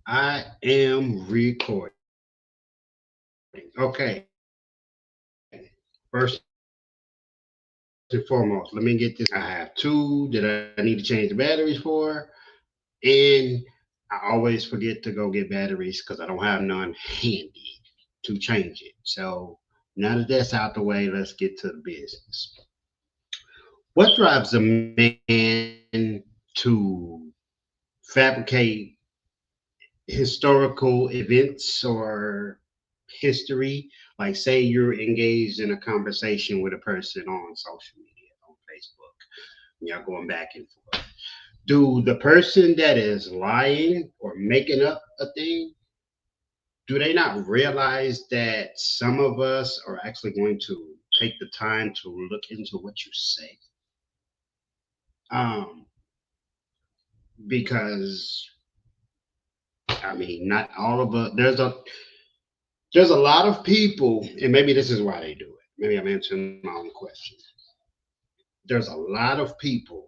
I am recording. Okay. First and foremost, let me get this out. I have two that I need to change the batteries for, and I always forget to go get batteries because I don't have none handy to change it. So now that that's out the way, let's get to the business. What drives a man to fabricate historical events or history? Like, say you're engaged in a conversation with a person on social media, on Facebook, and y'all going back and forth. Do the person that is lying or making up a thing, do they not realize that some of us are actually going to take the time to look into what you say? Um, because I mean, not all of us. There's a lot of people, and maybe this is why they do it. Maybe I'm answering my own question. There's a lot of people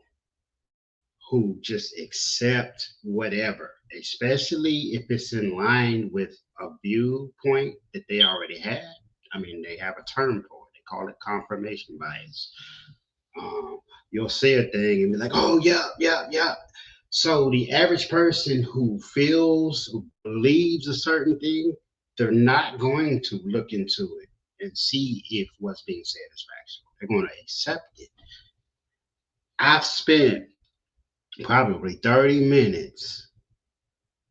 who just accept whatever, especially if it's in line with a viewpoint that they already had. I mean, they have a term for it. They call it confirmation bias. Um, you'll see a thing and be like, "Oh yeah, yeah, yeah." So the average person who feels, who believes a certain thing, they're not going to look into it and see if what's being said is factual. They're going to accept it. I've spent probably 30 minutes.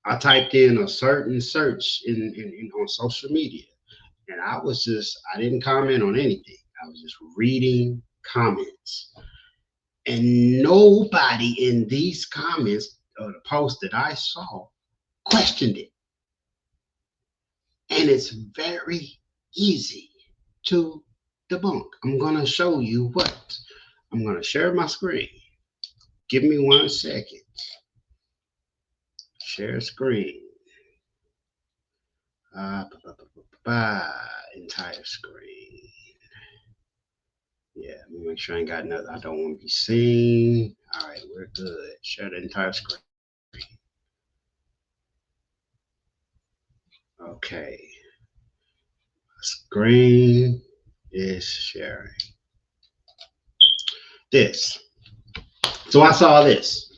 I typed in a certain search on social media, and I didn't comment on anything. I was just reading comments. And nobody in these comments or the post that I saw questioned it. And it's very easy to debunk. I'm going to show you what. I'm going to share my screen. Give me 1 second. Share screen. Entire screen. Yeah, let me make sure I ain't got nothing. I don't want to be seen. All right, we're good. Share the entire screen. Okay, screen is sharing. This. So I saw this.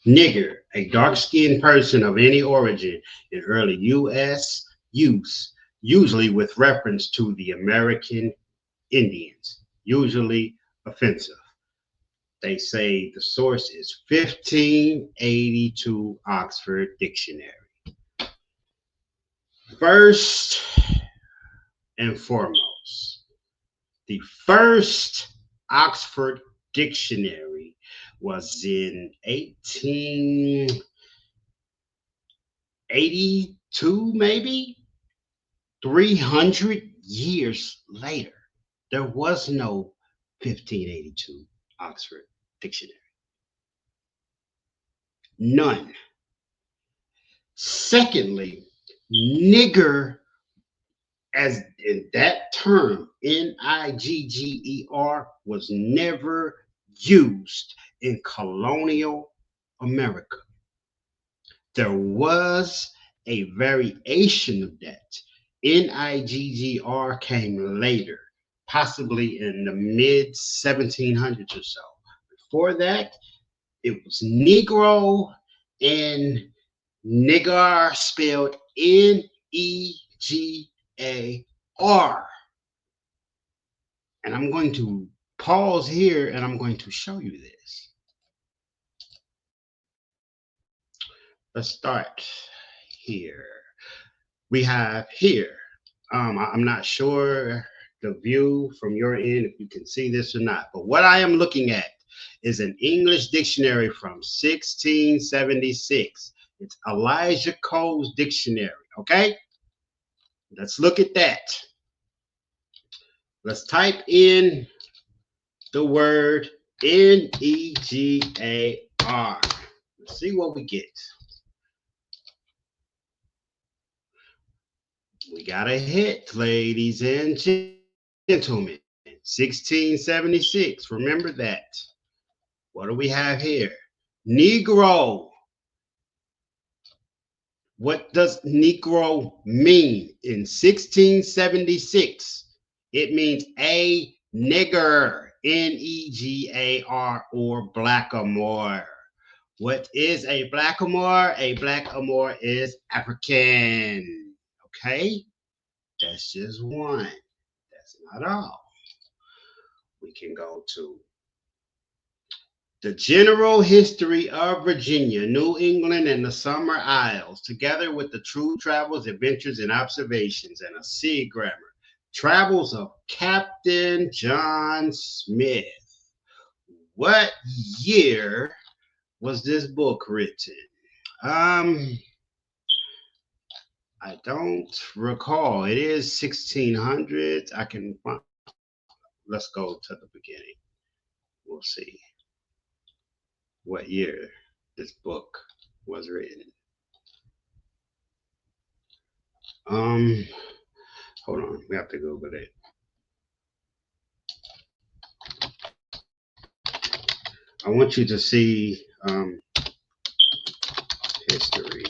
Nigger, a dark skinned person of any origin in early US use, usually with reference to the American Indians, usually offensive. They say the source is 1582 Oxford Dictionary. First and foremost, the first Oxford Dictionary was in 1882, maybe 300 years later. There was no 1582 Oxford Dictionary. None. Secondly, nigger, as in that term, Nigger, was never used in colonial America. There was a variation of that. Nigger came later, possibly in the mid 1700s or so. Before that, it was Negro, and nigger spelled Negar. And I'm going to pause here and I'm going to show you this. Let's start here. We have here. I'm not sure the view from your end if you can see this or not, but what I am looking at is an English dictionary from 1676. It's Elijah Cole's dictionary. Okay, let's look at that. Let's type in the word Negar. Let's see what we get. We got a hit, ladies and gentlemen. 1676. Remember that. What do we have here? Negro. What does Negro mean? In 1676, it means a nigger, Negar, or blackamoor. What is a blackamoor? A blackamoor is African. Okay, that's just one. That's not all. We can go to the general history of Virginia, New England, and the Summer Isles, together with the true travels, adventures, and observations, and a sea grammar. Travels of Captain John Smith. What year was this book written? Um, I don't recall. It is 1600s. I can find. Let's go to the beginning. We'll see what year this book was written. Um, Hold on, we have to Google it. I want you to see history.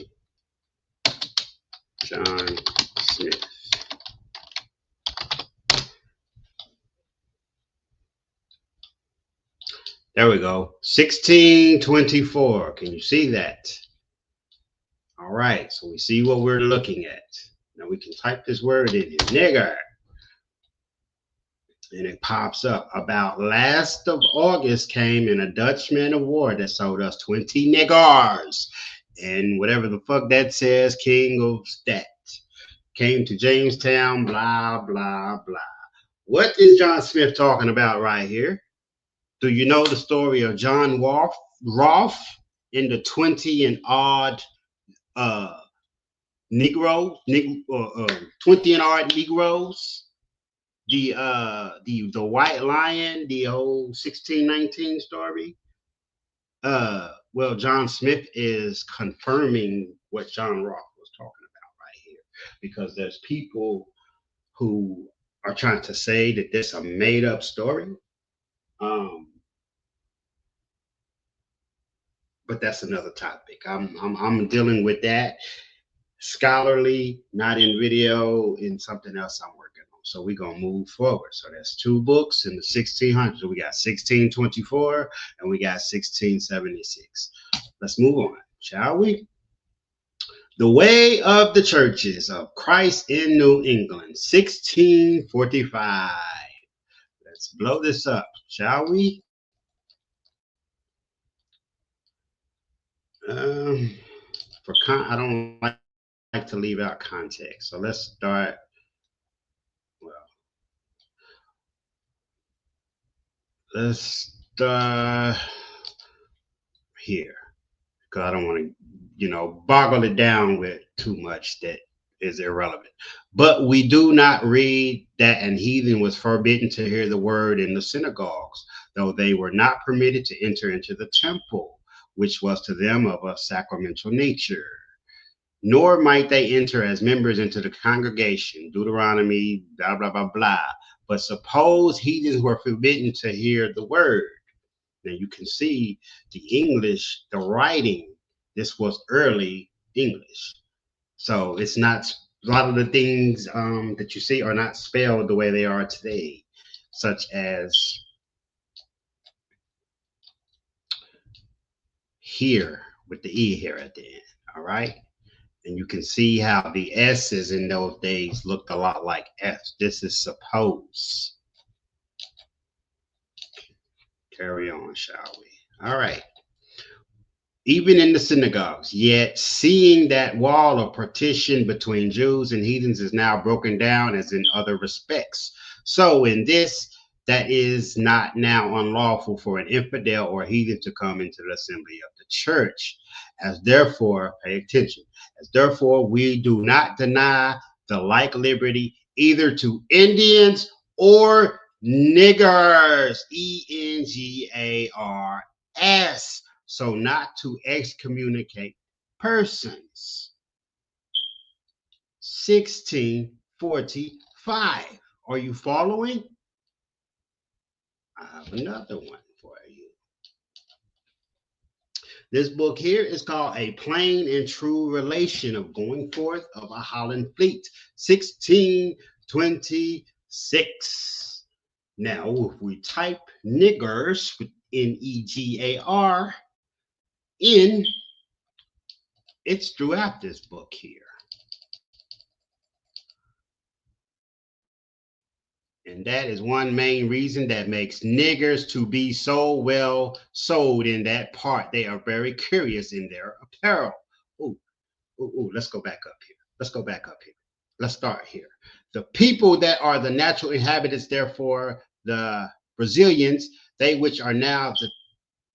John Smith. There we go. 1624. Can you see that? All right, so we see what we're looking at. Now we can type this word in here, nigger. And it pops up. About last of August came in a Dutch man of war that sold us 20 niggers. And whatever the fuck that says, king of stat. Came to Jamestown, blah, blah, blah. What is John Smith talking about right here? Do you know the story of John Rolfe in the 20 and odd Negro, 20 and odd Negroes? The White Lion, the old 1619 story. Well, John Smith is confirming what John Rolfe was talking about right here, because there's people who are trying to say that this is a made up story. But that's another topic. I'm dealing with that scholarly, not in video, in something else I'm working on. So we're gonna move forward. So that's two books in the 1600s. So we got 1624 and we got 1676. Let's move on, shall we? The Way of the Churches of Christ in New England, 1645. Let's blow this up, shall we? I don't like to leave out context. So let's start. Well, let's start here, because I don't want to, boggle it down with too much that is irrelevant. But we do not read that an heathen was forbidden to hear the word in the synagogues, though they were not permitted to enter into the temple, which was to them of a sacramental nature. Nor might they enter as members into the congregation, Deuteronomy, blah, blah, blah, blah. But suppose heathens were forbidden to hear the word. Now you can see the English, the writing, this was early English. So it's not, a lot of the things that you see are not spelled the way they are today, such as here with the E here at the end, all right? And you can see how the S's in those days looked a lot like F's. This is suppose. Carry on, shall we? All right. Even in the synagogues, yet seeing that wall of partition between Jews and heathens is now broken down as in other respects. So in this, that is not now unlawful for an infidel or heathen to come into the assembly of the church. As therefore, pay attention, as therefore we do not deny the like liberty either to Indians or niggers, Engars, so not to excommunicate persons. 1645. Are you following? I have another one for you. This book here is called A Plain and True Relation of Going Forth of a Holland Fleet, 1626. Now, if we type niggers with Negar in, it's throughout this book here. And that is one main reason that makes niggers to be so well sold in that part. They are very curious in their apparel. Ooh, let's go back up here. Let's start here. The people that are the natural inhabitants, therefore, the Brazilians, they which are now the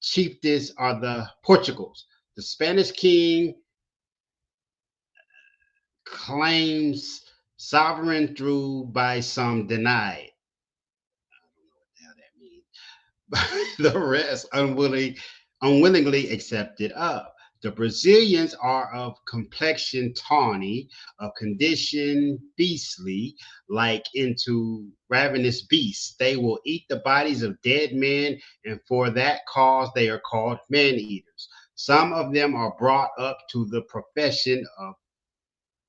chiefest are the Portugals. The Spanish king claims sovereign through by some denied. The rest unwillingly accepted up. The Brazilians are of complexion tawny, of condition beastly, like into ravenous beasts. They will eat the bodies of dead men, and for that cause they are called man eaters. Some of them are brought up to the profession of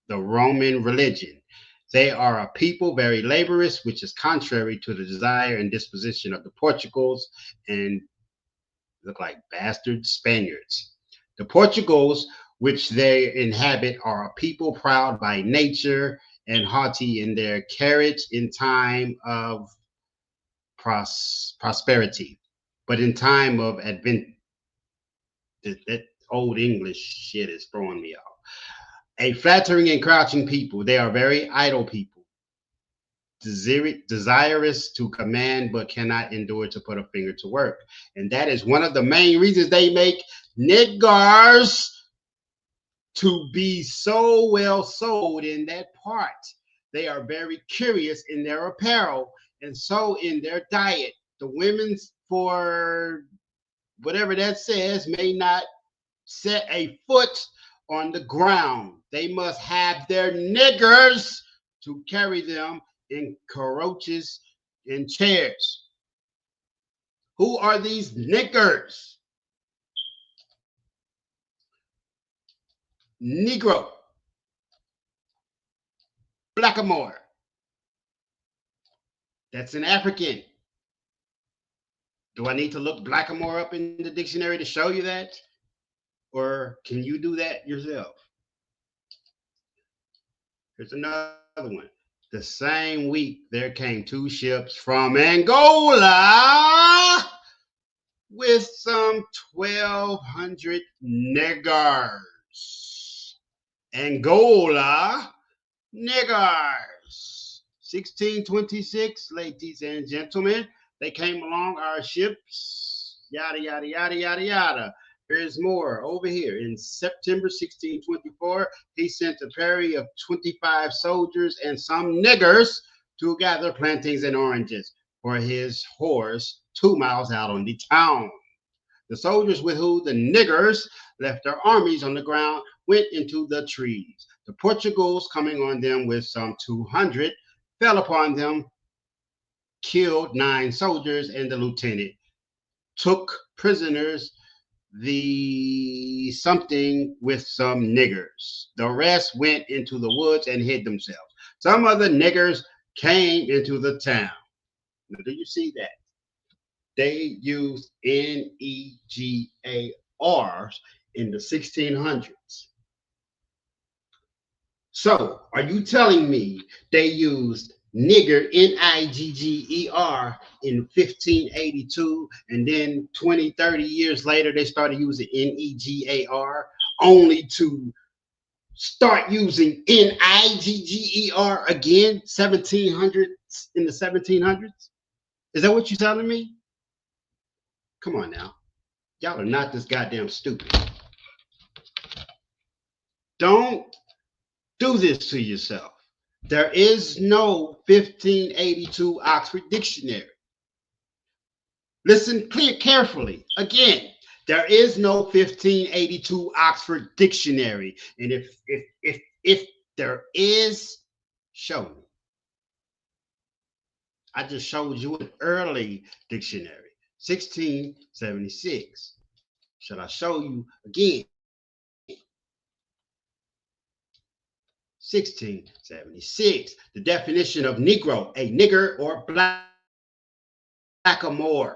the Roman religion. They are a people very laborious, which is contrary to the desire and disposition of the Portugals and look like bastard Spaniards. The Portugals, which they inhabit, are a people proud by nature and haughty in their carriage in time of prosperity, but in time of advent, that old English shit is throwing me off. A flattering and crouching people. They are very idle people, desirous to command but cannot endure to put a finger to work. And that is one of the main reasons they make niggers to be so well sold in that part. They are very curious in their apparel and so in their diet. The women's, for whatever that says, may not set a foot on the ground. They must have their niggers to carry them in carroches and chairs. Who are these niggers? Negro, blackamoor. That's an African. Do I need to look blackamoor up in the dictionary to show you that? Or can you do that yourself? Here's another one. The same week, there came 2 ships from Angola with some 1,200 niggers. Angola niggers. 1626, ladies and gentlemen, they came along our ships, yada, yada, yada, yada, yada. There's more over here. In September 1624, he sent a party of 25 soldiers and some niggers to gather plantains and oranges for his horse 2 miles out on the town. The soldiers with whom the niggers left their armies on the ground went into the trees. The Portugals, coming on them with some 200, fell upon them, killed 9 soldiers, and the lieutenant took prisoners the something with some niggers. The rest went into the woods and hid themselves. Some of the niggers came into the town. Now, do you see that? They used Negars in the 1600s. So, are you telling me they used nigger, Nigger, in 1582, and then 20, 30 years later, they started using Negar, only to start using Nigger again, 1700s, in the 1700s? Is that what you're telling me? Come on now. Y'all are not this goddamn stupid. Don't do this to yourself. There is no 1582 Oxford Dictionary. Listen carefully. Again, there is no 1582 Oxford Dictionary. And if there is, show me. I just showed you an early dictionary, 1676. Should I show you again? 1676. The definition of Negro, a nigger or blackamoor.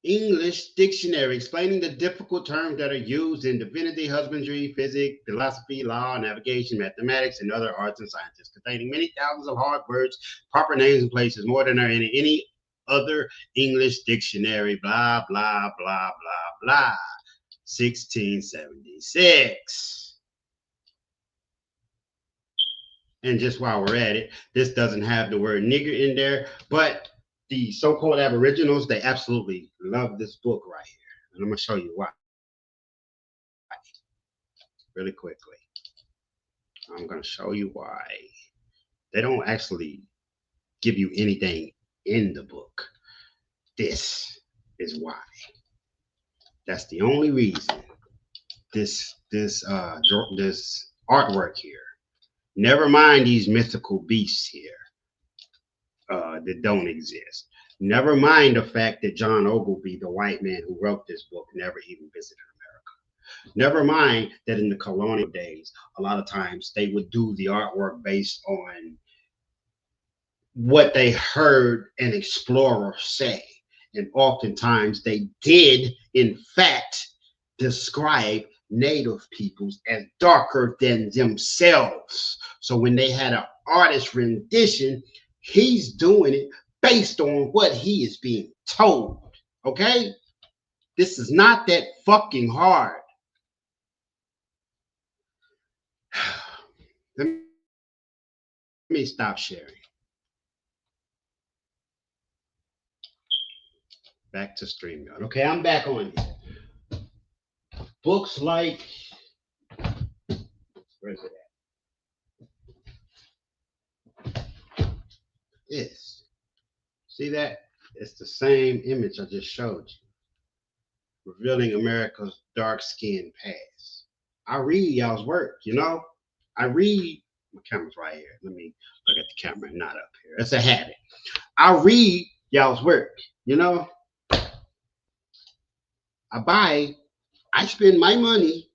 English dictionary explaining the difficult terms that are used in divinity, husbandry, physics, philosophy, law, navigation, mathematics, and other arts and sciences, containing many thousands of hard words, proper names and places, more than are in any other English dictionary, blah, blah, blah, blah, blah. 1676. And just while we're at it, this doesn't have the word nigger in there, but the so-called aboriginals, they absolutely love this book right here. And I'm going to show you why really quickly. I'm going to show you why. They don't actually give you anything in the book. This is why. That's the only reason this artwork here. Never mind these mythical beasts here that don't exist. Never mind the fact that John Ogilvy, the white man who wrote this book, never even visited America. Never mind that in the colonial days, a lot of times they would do the artwork based on what they heard an explorer say. And oftentimes they did, in fact, describe native peoples as darker than themselves. So when they had an artist rendition, he's doing it based on what he is being told. Okay? This is not that fucking hard. Let me stop sharing. Back to StreamYard. Okay, I'm back on here. Books like, where is it at? This. See that? It's the same image I just showed you, revealing America's dark-skinned past. I read y'all's work, you know? I read, my camera's right here. Let me look at the camera, not up here. It's a habit. I read y'all's work, you know? I spend my money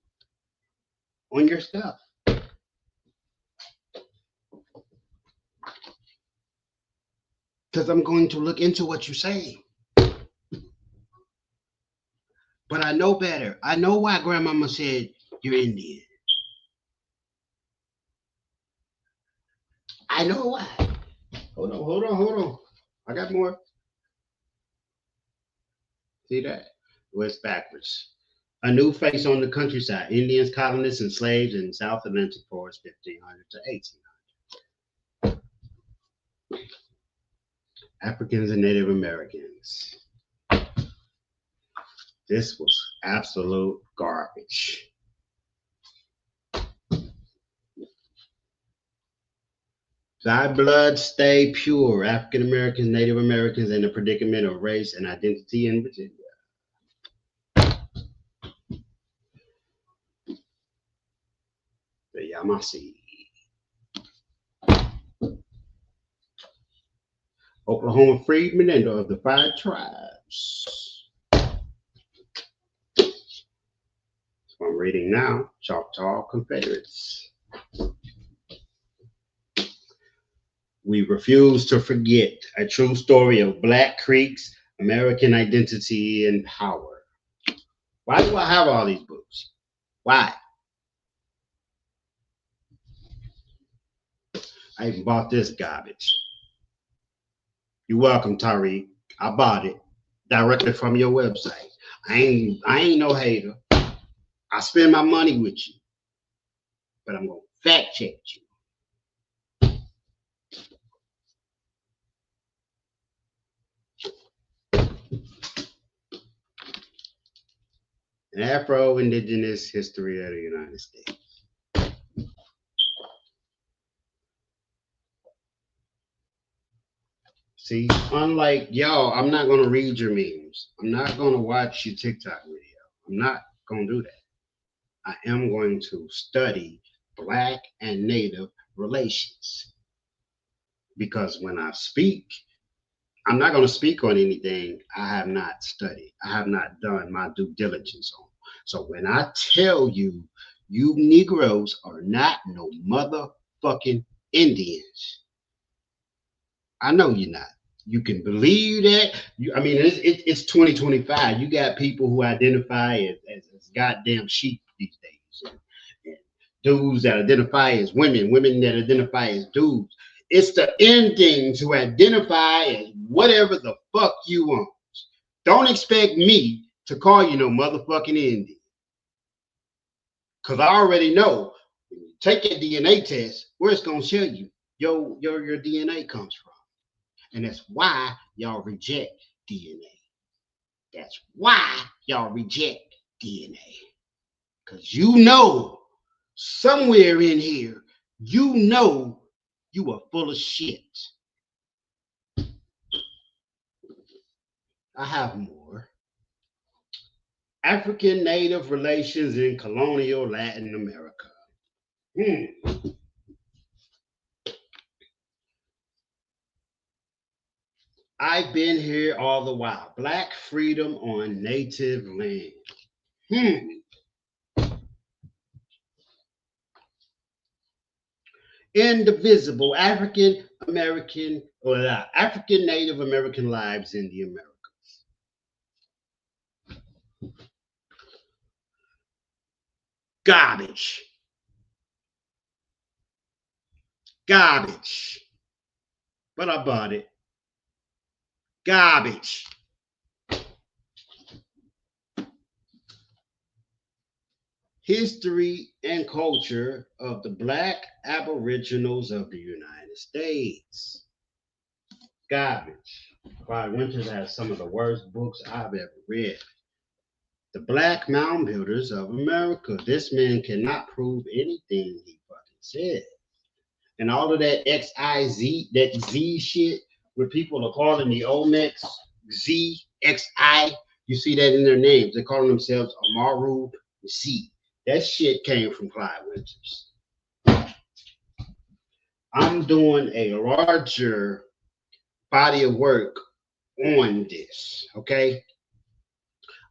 on your stuff. Because I'm going to look into what you say. But I know better. I know why Grandmama said you're Indian. I know why. Hold on. I got more. See that? Well, it's backwards. A new face on the countryside. Indians, colonists, and slaves in South Atlantic Forest, 1500 to 1800. Africans and Native Americans. This was absolute garbage. Thy blood stay pure. African Americans, Native Americans, and the predicament of race and identity in Virginia. The Yamasee. Oklahoma freedmen and of the 5 tribes. That's what I'm reading now. Choctaw Confederates. We refuse to forget a true story of Black Creek's American identity and power. Why do I have all these books? Why? I even bought this garbage. You're welcome, Tariq. I bought it directly from your website. I ain't no hater. I spend my money with you, but I'm gonna fact check you. An Afro-Indigenous history of the United States. See, unlike y'all, I'm not gonna read your memes. I'm not gonna watch your TikTok video. I'm not gonna do that. I am going to study Black and Native relations. Because when I speak, I'm not going to speak on anything I have not studied. I have not done my due diligence on. So when I tell you, you Negroes are not no motherfucking Indians, I know you're not. You can believe that. I mean, it's 2025. You got people who identify as goddamn sheep these days. And dudes that identify as women, women that identify as dudes. It's the endings who identify as whatever the fuck you want. Don't expect me to call you no motherfucking Indian. Because I already know when you take a DNA test, where it's going to show you your DNA comes from. And that's why y'all reject DNA. That's why y'all reject DNA. Because you know, somewhere in here, you know you are full of shit. I have more. African Native relations in colonial Latin America. I've been here all the while. Black freedom on native land. Indivisible African American or African Native American lives in the Americas. Garbage. Garbage. But I bought it. Garbage. History and culture of the Black Aboriginals of the United States. Garbage. Clyde Winters has some of the worst books I've ever read. The Black Mound Builders of America. This man cannot prove anything he fucking said. And all of that XIZ, that Z shit, where people are calling the Olmecs Z, XI, you see that in their names. They're calling themselves Amaru Z. That shit came from Clyde Winters. I'm doing a larger body of work on this, okay?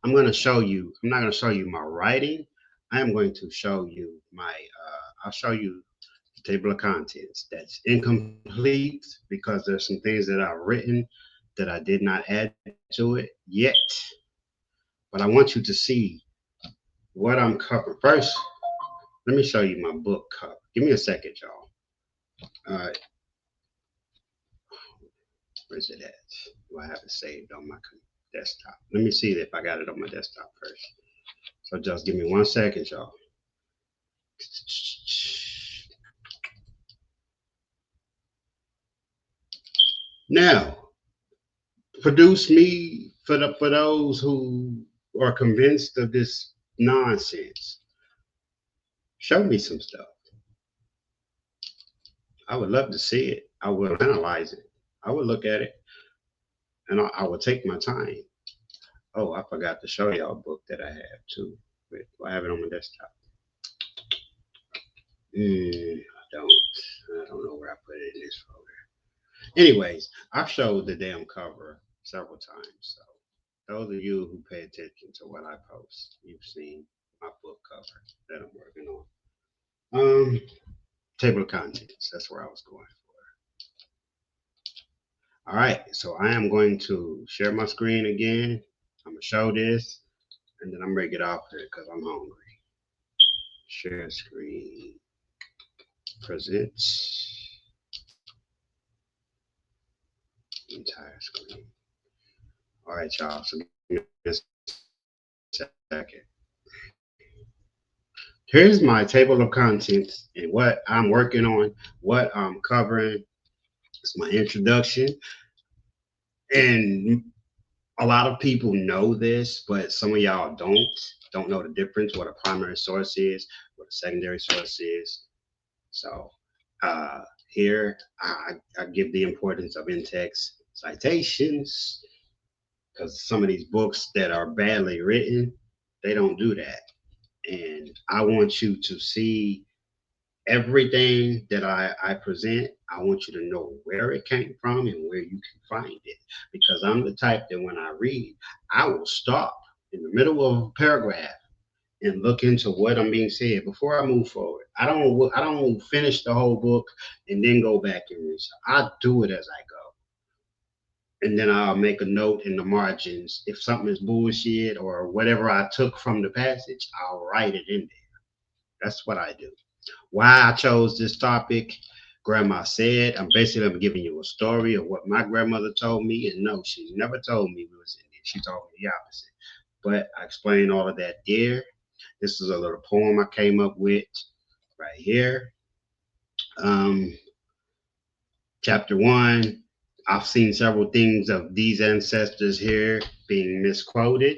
I'm going to show you, I'm not going to show you my writing. I am going to show you I'll show you the table of contents that's incomplete because there's some things that I've written that I did not add to it yet. But I want you to see what I'm covering. First, let me show you my book cover. Give me a second, y'all. All right. Where's it at? Do I have it saved on my desktop? Let me see if I got it on my desktop first. So just give me 1 second, y'all. Now, produce me for those who are convinced of this nonsense. Show me some stuff. I would love to see it. I will analyze it. I would look at it, and I will take my time. Oh, I forgot to show y'all a book that I have too. Wait, I have it on my desktop. I don't know where I put it in this folder. Anyways, I've showed the damn cover several times. So those of you who pay attention to what I post, you've seen my book cover that I'm working on. Table of contents. That's where I was going for. All right, so I am going to share my screen again. I'm gonna show this, and then I'm gonna get off here because I'm hungry. Share screen. Presents. Entire screen. All right, y'all. So give me a second. Here's my table of contents and what I'm working on, what I'm covering. It's my introduction. And a lot of people know this, but some of y'all don't know the difference, what a primary source is, what a secondary source is. So here I give the importance of in-text citations because some of these books that are badly written, they don't do that. And I want you to see Everything that I present, I want you to know where it came from and where you can find it. Because I'm the type that when I read, I will stop in the middle of a paragraph and look into what I'm being said before I move forward. I don't finish the whole book and then go back and read. I do it as I go. And then I'll make a note in the margins. If something is bullshit or whatever I took from the passage, I'll write it in there. That's what I do. Why I chose this topic, Grandma said, I'm giving you a story of what my grandmother told me. And no, she never told me we was Indian. She told me the opposite. But I explained all of that there. This is a little poem I came up with right here. Um, Chapter one. I've seen several things of these ancestors here being misquoted.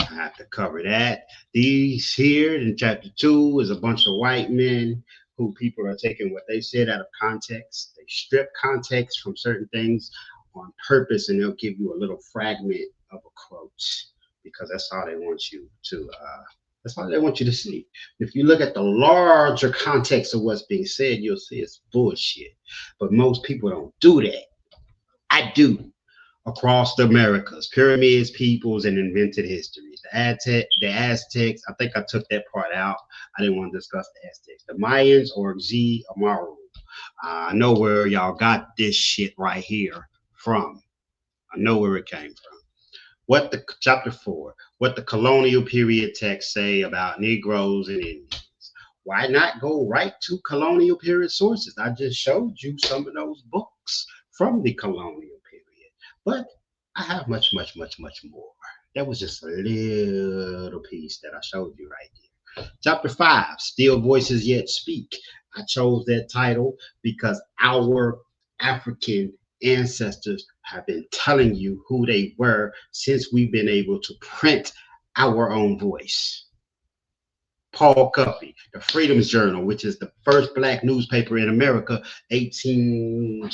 I have to cover that. These here in chapter two is a bunch of white men who people are taking what they said out of context. They strip context from certain things on purpose, and they'll give you a little fragment of a quote because that's how they want you to. That's all they want you to see. If you look at the larger context of what's being said, you'll see it's bullshit. But most people don't do that. I do. Across the Americas, pyramids, peoples, and invented histories. The Aztecs, I think I took that part out. I didn't want to discuss the Aztecs. The Mayans or Xi Amaru. I know where y'all got this shit right here from. I know where it came from. Chapter four, what the colonial period texts say about Negroes and Indians. Why not go right to colonial period sources? I just showed you some of those books from the colonial period, but I have much, much, much, much more. That was just a little piece that I showed you right here. Chapter five, still voices yet speak. I chose that title because our African ancestors have been telling you who they were since we've been able to print our own voice. Paul Cuffey, the Freedom's Journal, which is the first black newspaper in America, 18.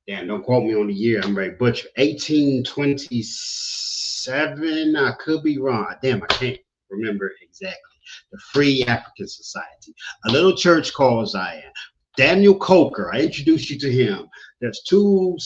Damn, don't quote me on the year. I'm very butcher. 1827. I could be wrong. Damn, I can't remember exactly. The Free African Society. A little church called Zion. Daniel Coker, I introduced you to him. There's two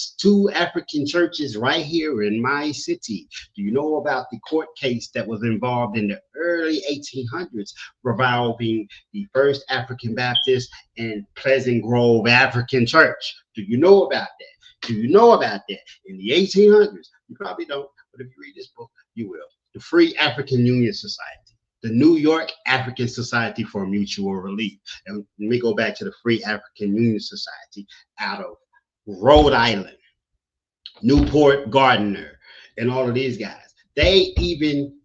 African churches right here in my city. Do you know about the court case that was involved in the early 1800s revolving the First African Baptist and Pleasant Grove African Church? Do you know about that? Do you know about that? In the 1800s, you probably don't, but if you read this book, you will. The Free African Union Society. The New York African Society for Mutual Relief. And let me go back to the Free African Union Society out of Rhode Island, Newport Gardner, and all of these guys. They even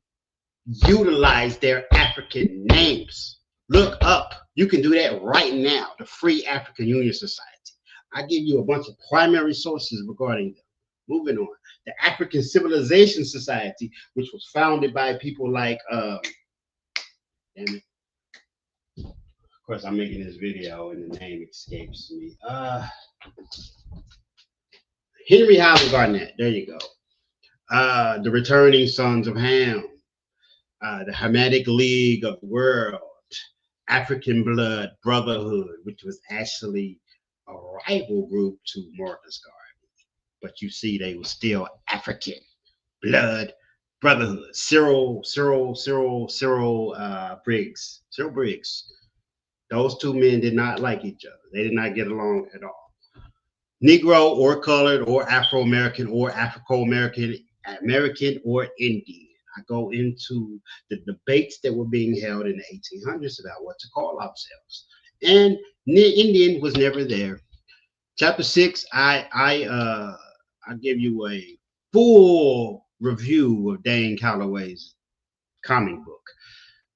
utilize their African names. Look up. You can do that right now. The Free African Union Society. I give you a bunch of primary sources regarding them. Moving on. The African Civilization Society, which was founded by people like damn it. Of course, I'm making this video and the name escapes me. Henry Howard Garnett. There you go. The Returning Sons of Ham. The Hermetic League of the World. African Blood Brotherhood, which was actually a rival group to Marcus Garvey. But you see, they were still African Blood Brotherhood. Cyril Briggs. Cyril Briggs. Those two men did not like each other. They did not get along at all. Negro or colored or Afro-American or Africo-American, American or Indian. I go into the debates that were being held in the 1800s about what to call ourselves. And Indian was never there. Chapter 6, I give you a full review of Dane Calloway's comic book.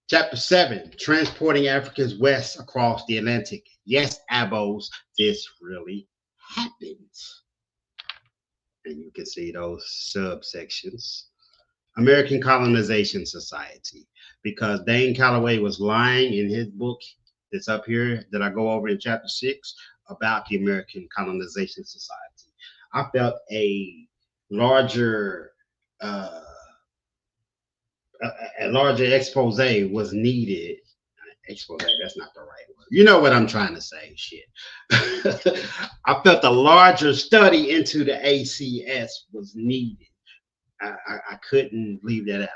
Chapter 7, Transporting Africans West Across the Atlantic. Yes, Abos, this really happened. And you can see those subsections. American Colonization Society, because Dane Calloway was lying in his book that's up here that I go over in chapter 6 about the American Colonization Society. I felt a larger expose was needed expose, that's not the right word. You know what I'm trying to say, shit. I felt a larger study into the ACS was needed. I couldn't leave that out.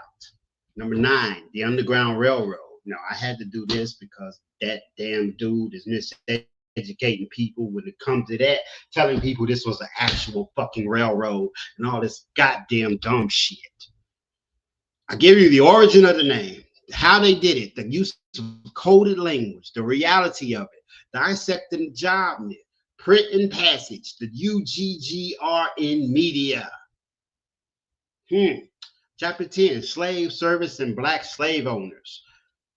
Number 9, the Underground Railroad. Now, I had to do this because that damn dude is miseducating people when it comes to that, telling people this was an actual fucking railroad and all this goddamn dumb shit. I give you the origin of the name, how they did it, the use of coded language, the reality of it, dissecting the job myth, print and passage, the UGGRN media. Chapter 10, slave service and black slave owners.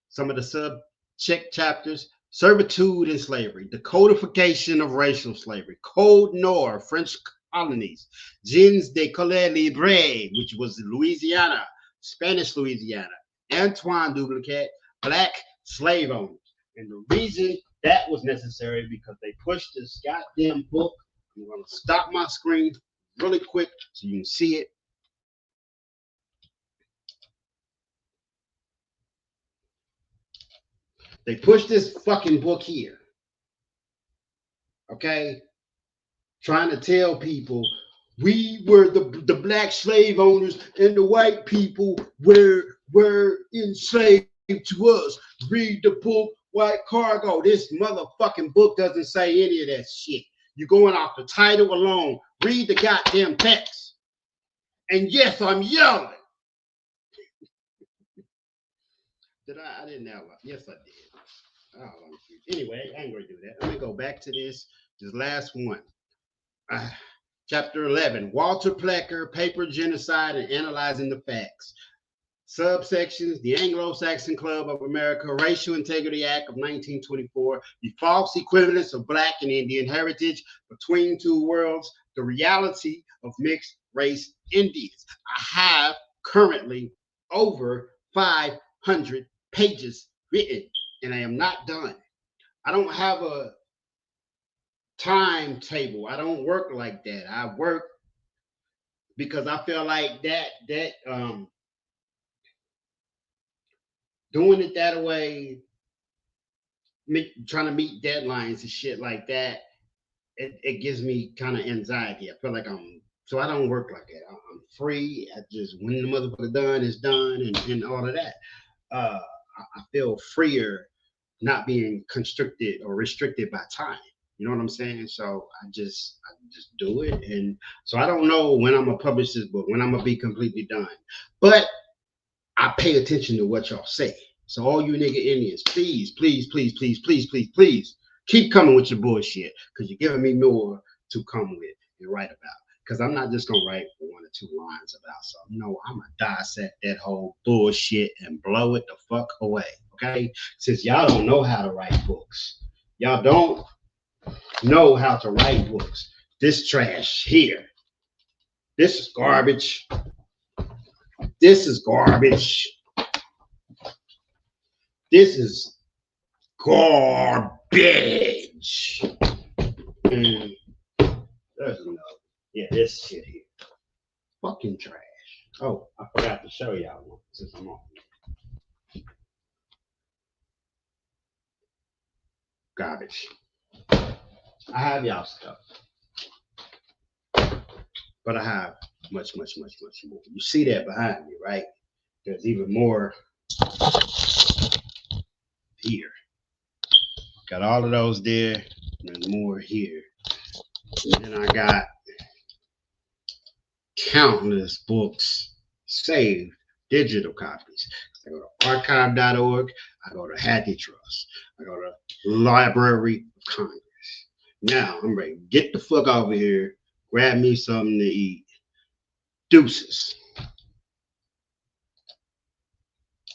Some of the sub-check chapters, servitude and slavery, the codification of racial slavery, Code Nord, French colonies, Gens de Colère Libre, which was Louisiana, Spanish Louisiana, Antoine Duplicat, black slave owners. And the reason that was necessary because they pushed this goddamn book. I'm going to stop my screen really quick so you can see it. They pushed this fucking book here. Okay? Trying to tell people we were the black slave owners and the white people were enslaved to us. Read the book, White Cargo. This motherfucking book doesn't say any of that shit. You're going off the title alone. Read the goddamn text. And yes, I'm yelling. Did I didn't know. Yes, I did. Oh, anyway, I ain't gonna do that. Let me go back to this last one. Chapter 11, Walter Plecker, Paper Genocide and Analyzing the Facts. Subsections, the Anglo-Saxon Club of America, Racial Integrity Act of 1924, the false equivalence of black and Indian heritage between two worlds, the reality of mixed race Indians. I have currently over 500 pages written, and I am not done. I don't have a timetable. I don't work like that. I work because I feel like that doing it that way, trying to meet deadlines and shit like that, it gives me kind of anxiety. I feel like so I don't work like that. I'm free. I just, when the motherfucker done is done and all of that. I feel freer not being constricted or restricted by time. You know what I'm saying? So I just do it. And so I don't know when I'm gonna publish this book, when I'm gonna be completely done. But I pay attention to what y'all say. So all you nigga Indians, please, please, please, please, please, please, please keep coming with your bullshit, because you're giving me more to come with and write about. Because I'm not just gonna write 1 or 2 lines about something. No, I'm gonna dissect that whole bullshit and blow it the fuck away. Okay? Since y'all don't know how to write books. Y'all don't know how to write books. This trash here. This is garbage. This is garbage. This is garbage. There's another. Yeah, this shit here. Fucking trash. Oh, I forgot to show y'all one since I'm on. Garbage. I have y'all stuff. But I have much, much, much, much more. You see that behind me, right? There's even more here. Got all of those there, and more here. And then I got countless books saved, digital copies. I go to archive.org. I go to HathiTrust. I go to Library of Congress. Now I'm ready. Get the fuck over here. Grab me something to eat. Deuces.